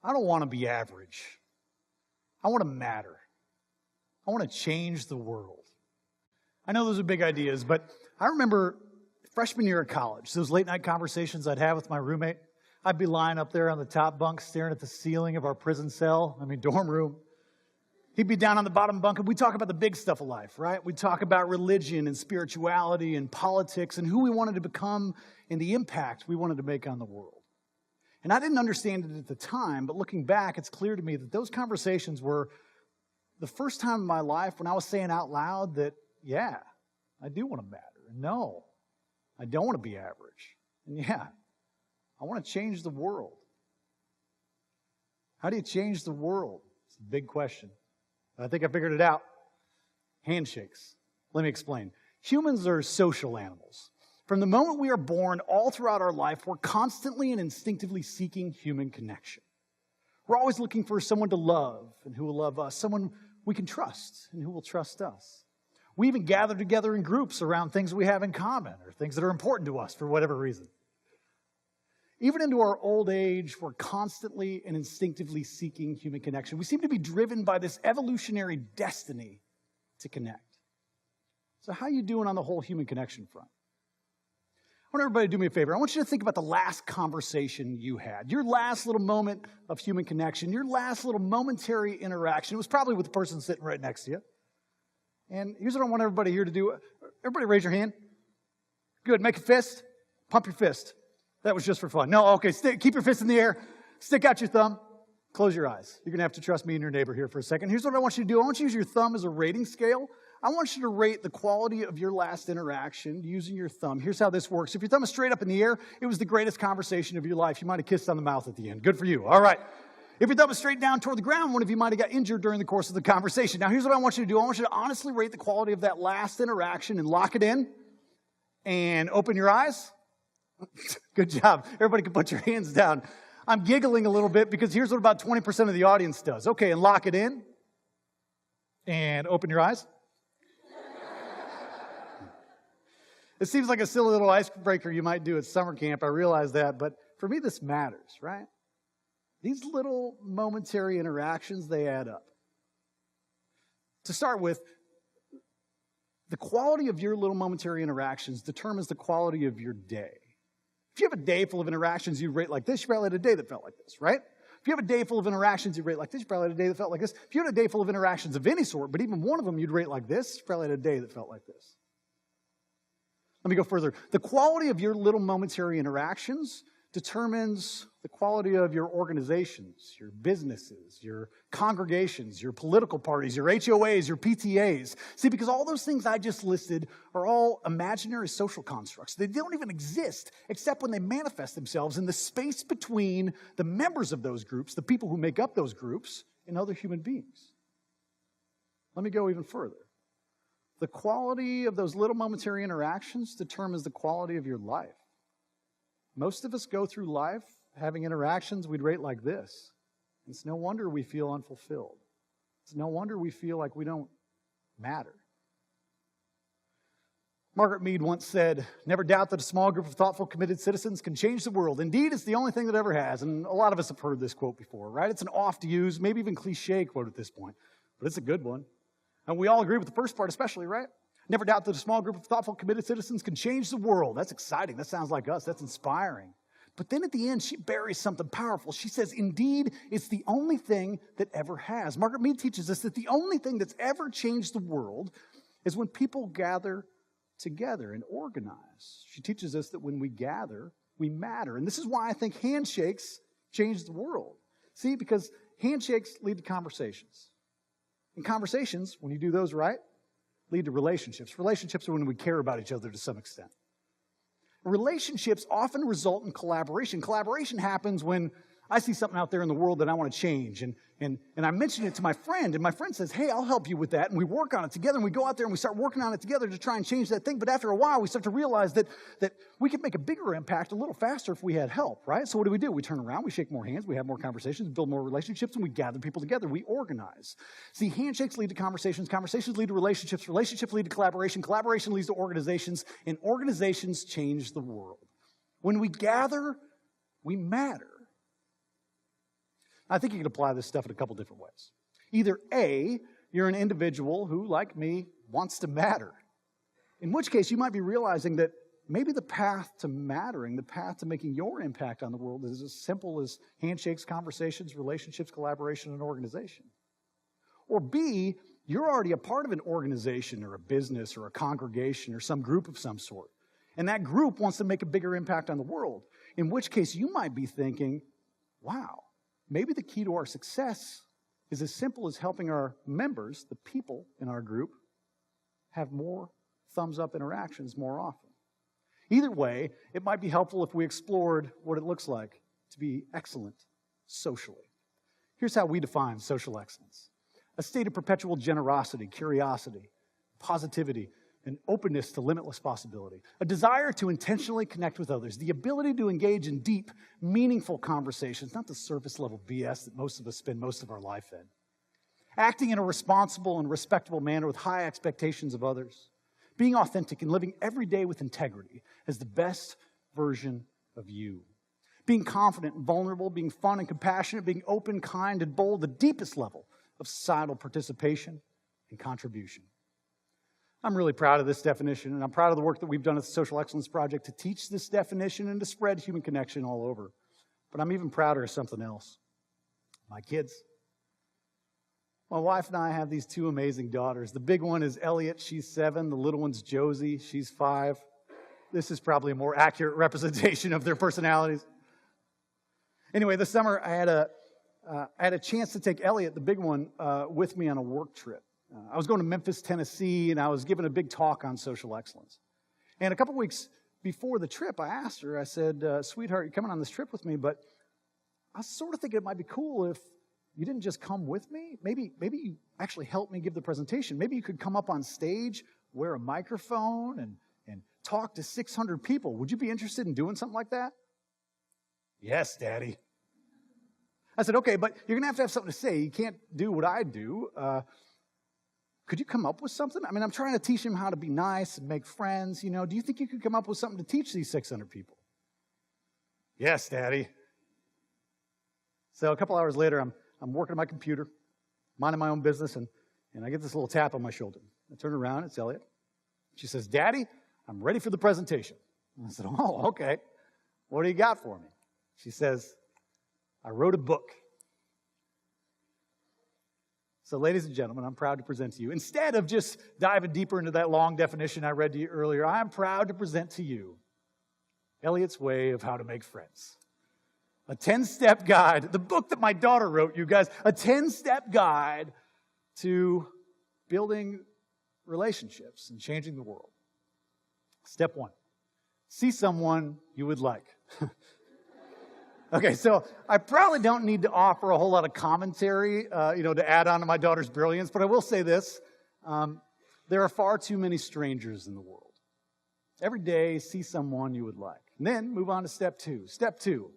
I don't want to be average. I want to matter. I want to change the world. I know those are big ideas, but I remember freshman year of college, those late night conversations I'd have with my roommate. I'd be lying up there on the top bunk staring at the ceiling of our prison cell, dorm room. He'd be down on the bottom bunk, and we'd talk about the big stuff of life, right? We'd talk about religion and spirituality and politics and who we wanted to become and the impact we wanted to make on the world. And I didn't understand it at the time, but looking back, it's clear to me that those conversations were the first time in my life when I was saying out loud that, yeah, I do want to matter. And no, I don't want to be average. And yeah, I want to change the world. How do you change the world? It's a big question. I think I figured it out. Handshakes. Let me explain. Humans are social animals. From the moment we are born, all throughout our life, we're constantly and instinctively seeking human connection. We're always looking for someone to love and who will love us, someone we can trust and who will trust us. We even gather together in groups around things we have in common or things that are important to us for whatever reason. Even into our old age, we're constantly and instinctively seeking human connection. We seem to be driven by this evolutionary destiny to connect. So how are you doing on the whole human connection front? I want everybody to do me a favor. I want you to think about the last conversation you had, your last little moment of human connection, your last little momentary interaction. It was probably with the person sitting right next to you. And here's what I want everybody here to do. Everybody raise your hand. Good. Make a fist. Pump your fist. That was just for fun. No, okay. Keep your fist in the air. Stick out your thumb. Close your eyes. You're going to have to trust me and your neighbor here for a second. Here's what I want you to do. I want you to use your thumb as a rating scale. I want you to rate the quality of your last interaction using your thumb. Here's how this works. If your thumb is straight up in the air, it was the greatest conversation of your life. You might have kissed on the mouth at the end. Good for you. All right. If your thumb is straight down toward the ground, one of you might have got injured during the course of the conversation. Now, here's what I want you to do. I want you to honestly rate the quality of that last interaction and lock it in and open your eyes. Good job. Everybody can put your hands down. I'm giggling a little bit because here's what about 20% of the audience does. Okay, and lock it in and open your eyes. It seems like a silly little icebreaker you might do at summer camp. I realize that, but for me, this matters, right? These little momentary interactions, they add up. To start with, the quality of your little momentary interactions determines the quality of your day. If you have a day full of interactions you rate like this, you probably had a day that felt like this, right? If you have a day full of interactions you rate like this, you probably had a day that felt like this. If you had a day full of interactions of any sort, but even one of them you'd rate like this, you probably had a day that felt like this. Let me go further. The quality of your little momentary interactions determines the quality of your organizations, your businesses, your congregations, your political parties, your HOAs, your PTAs. See, because all those things I just listed are all imaginary social constructs. They don't even exist except when they manifest themselves in the space between the members of those groups, the people who make up those groups, and other human beings. Let me go even further. The quality of those little momentary interactions determines the quality of your life. Most of us go through life having interactions we'd rate like this. It's no wonder we feel unfulfilled. It's no wonder we feel like we don't matter. Margaret Mead once said, "Never doubt that a small group of thoughtful, committed citizens can change the world. Indeed, it's the only thing that ever has." And a lot of us have heard this quote before, right? It's an oft-used, maybe even cliche quote at this point, but it's a good one. And we all agree with the first part especially, right? Never doubt that a small group of thoughtful, committed citizens can change the world. That's exciting. That sounds like us. That's inspiring. But then at the end, she buries something powerful. She says, indeed, it's the only thing that ever has. Margaret Mead teaches us that the only thing that's ever changed the world is when people gather together and organize. She teaches us that when we gather, we matter. And this is why I think handshakes change the world. See, because handshakes lead to conversations. And conversations, when you do those right, lead to relationships. Relationships are when we care about each other to some extent. Relationships often result in collaboration. Collaboration happens when I see something out there in the world that I want to change, and I mention it to my friend, and my friend says, "Hey, I'll help you with that," and we work on it together, and we go out there and we start working on it together to try and change that thing. But after a while, we start to realize that we could make a bigger impact a little faster if we had help, right? So what do? We turn around, we shake more hands, we have more conversations, build more relationships, and we gather people together. We organize. See, handshakes lead to conversations, conversations lead to relationships, relationships lead to collaboration, collaboration leads to organizations, and organizations change the world. When we gather, we matter. I think you can apply this stuff in a couple different ways. Either A, you're an individual who, like me, wants to matter. In which case, you might be realizing that maybe the path to mattering, the path to making your impact on the world is as simple as handshakes, conversations, relationships, collaboration, and organization. Or B, you're already a part of an organization or a business or a congregation or some group of some sort. And that group wants to make a bigger impact on the world. In which case, you might be thinking, wow, maybe the key to our success is as simple as helping our members, the people in our group, have more thumbs-up interactions more often. Either way, it might be helpful if we explored what it looks like to be excellent socially. Here's how we define social excellence. A state of perpetual generosity, curiosity, positivity, and openness to limitless possibility. A desire to intentionally connect with others. The ability to engage in deep, meaningful conversations, not the surface-level BS that most of us spend most of our life in. Acting in a responsible and respectable manner with high expectations of others. Being authentic and living every day with integrity as the best version of you. Being confident and vulnerable, being fun and compassionate, being open, kind, and bold, the deepest level of societal participation and contribution. I'm really proud of this definition, and I'm proud of the work that we've done at the Social Excellence Project to teach this definition and to spread human connection all over. But I'm even prouder of something else. My kids. My wife and I have these two amazing daughters. The big one is Elliot, she's 7. The little one's Josie, she's 5. This is probably a more accurate representation of their personalities. Anyway, this summer I had a chance to take Elliot, the big one, with me on a work trip. I was going to Memphis, Tennessee, and I was giving a big talk on social excellence. And a couple weeks before the trip, I asked her, I said, sweetheart, you're coming on this trip with me, but I was sort of thinking it might be cool if you didn't just come with me. Maybe you actually help me give the presentation. Maybe you could come up on stage, wear a microphone, and talk to 600 people. Would you be interested in doing something like that? Yes, Daddy. I said, okay, but you're going to have something to say. You can't do what I do. Could you come up with something? I mean, I'm trying to teach him how to be nice and make friends. Do you think you could come up with something to teach these 600 people? Yes, Daddy. So a couple hours later, I'm working on my computer, minding my own business, and I get this little tap on my shoulder. I turn around, it's Elliot. She says, Daddy, I'm ready for the presentation. And I said, oh, okay. What do you got for me? She says, I wrote a book. So, ladies and gentlemen, I'm proud to present to you. Instead of just diving deeper into that long definition I read to you earlier, I'm proud to present to you Elliot's Way of How to Make Friends. A 10-step guide, the book that my daughter wrote, you guys, a 10-step guide to building relationships and changing the world. Step 1, see someone you would like. Okay, so I probably don't need to offer a whole lot of commentary, to add on to my daughter's brilliance, but I will say this. There are far too many strangers in the world. Every day, see someone you would like. And then move on to step 2. Step 2,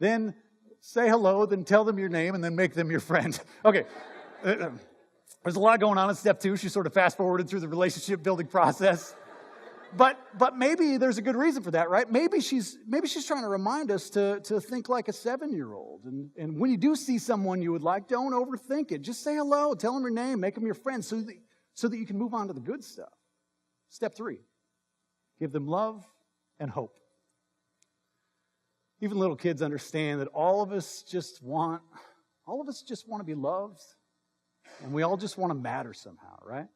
then say hello, then tell them your name, and then make them your friend. Okay, there's a lot going on in step 2. She sort of fast-forwarded through the relationship building process. But maybe there's a good reason for that, right? Maybe she's trying to remind us to think like a 7-year-old. And when you do see someone you would like, don't overthink it. Just say hello, tell them your name, make them your friend so that you can move on to the good stuff. Step 3, give them love and hope. Even little kids understand that all of us just want to be loved, and we all just want to matter somehow, right?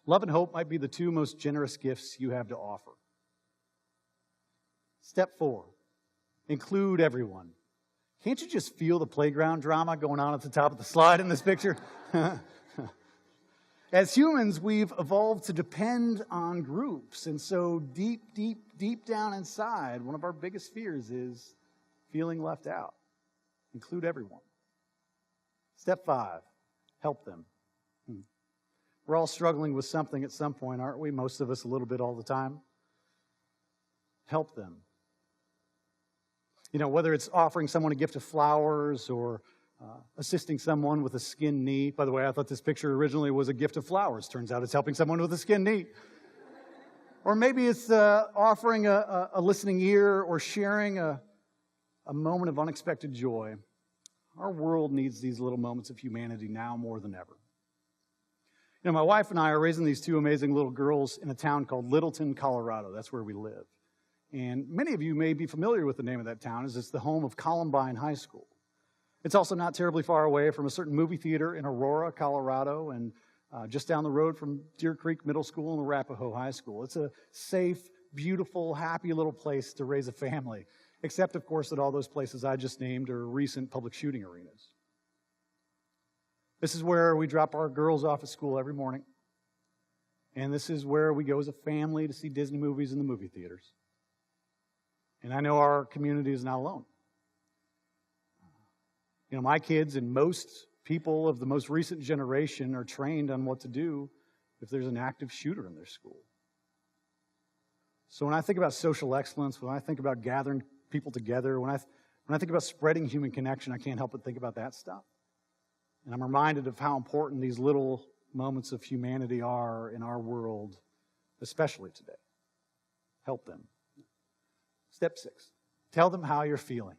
Love and hope might be the 2 most generous gifts you have to offer. Step 4, include everyone. Can't you just feel the playground drama going on at the top of the slide in this picture? As humans, we've evolved to depend on groups. And so deep down inside, one of our biggest fears is feeling left out. Include everyone. Step 5, help them. We're all struggling with something at some point, aren't we? Most of us a little bit all the time. Help them. Whether it's offering someone a gift of flowers or assisting someone with a skinned knee. By the way, I thought this picture originally was a gift of flowers. Turns out it's helping someone with a skinned knee. Or maybe it's offering a listening ear or sharing a moment of unexpected joy. Our world needs these little moments of humanity now more than ever. You know, my wife and I are raising these two amazing little girls in a town called Littleton, Colorado. That's where we live. And many of you may be familiar with the name of that town, as it's the home of Columbine High School. It's also not terribly far away from a certain movie theater in Aurora, Colorado, and just down the road from Deer Creek Middle School and Arapahoe High School. It's a safe, beautiful, happy little place to raise a family, except, of course, that all those places I just named are recent public shooting arenas. This is where we drop our girls off at school every morning, and this is where we go as a family to see Disney movies in the movie theaters. And I know our community is not alone. You know, my kids and most people of the most recent generation are trained on what to do if there's an active shooter in their school. So when I think about social excellence, when I think about gathering people together, when I think about spreading human connection, I can't help but think about that stuff. And I'm reminded of how important these little moments of humanity are in our world, especially today. Help them. Step 6, tell them how you're feeling.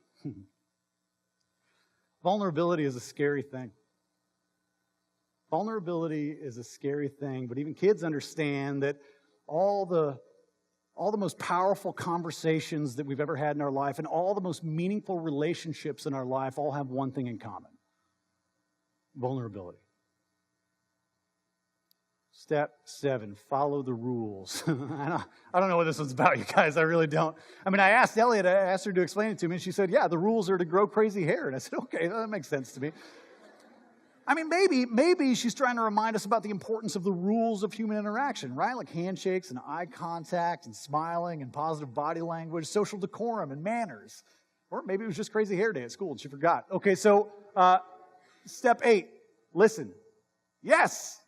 Vulnerability is a scary thing. Vulnerability is a scary thing, but even kids understand that all the most powerful conversations that we've ever had in our life and all the most meaningful relationships in our life all have one thing in common: vulnerability. Step 7, follow the rules. I don't know what this one's about, you guys. I really don't. I mean, I asked her to explain it to me, and she said, yeah, the rules are to grow crazy hair. And I said, okay, that makes sense to me. I mean, maybe she's trying to remind us about the importance of the rules of human interaction, right? Like handshakes and eye contact and smiling and positive body language, social decorum and manners. Or maybe it was just crazy hair day at school and she forgot. Okay, so step 8, listen. Yes.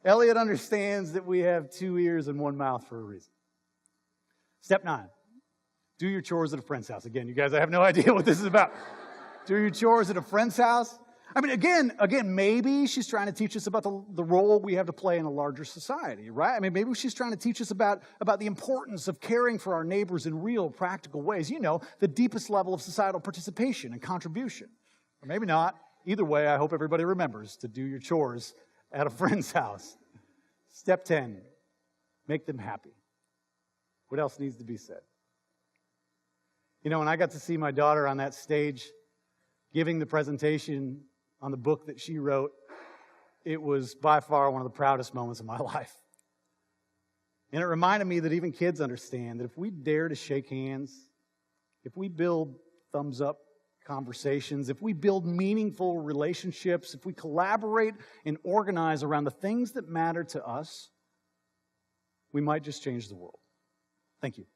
Elliot understands that we have 2 ears and 1 mouth for a reason. Step 9, do your chores at a friend's house. Again, you guys, I have no idea what this is about. Do your chores at a friend's house. I mean, again, maybe she's trying to teach us about the role we have to play in a larger society, right? I mean, maybe she's trying to teach us about the importance of caring for our neighbors in real, practical ways. You know, the deepest level of societal participation and contribution. Or maybe not. Either way, I hope everybody remembers to do your chores at a friend's house. Step 10, make them happy. What else needs to be said? You know, when I got to see my daughter on that stage giving the presentation on the book that she wrote, it was by far one of the proudest moments of my life. And it reminded me that even kids understand that if we dare to shake hands, if we build thumbs up conversations, if we build meaningful relationships, if we collaborate and organize around the things that matter to us, we might just change the world. Thank you.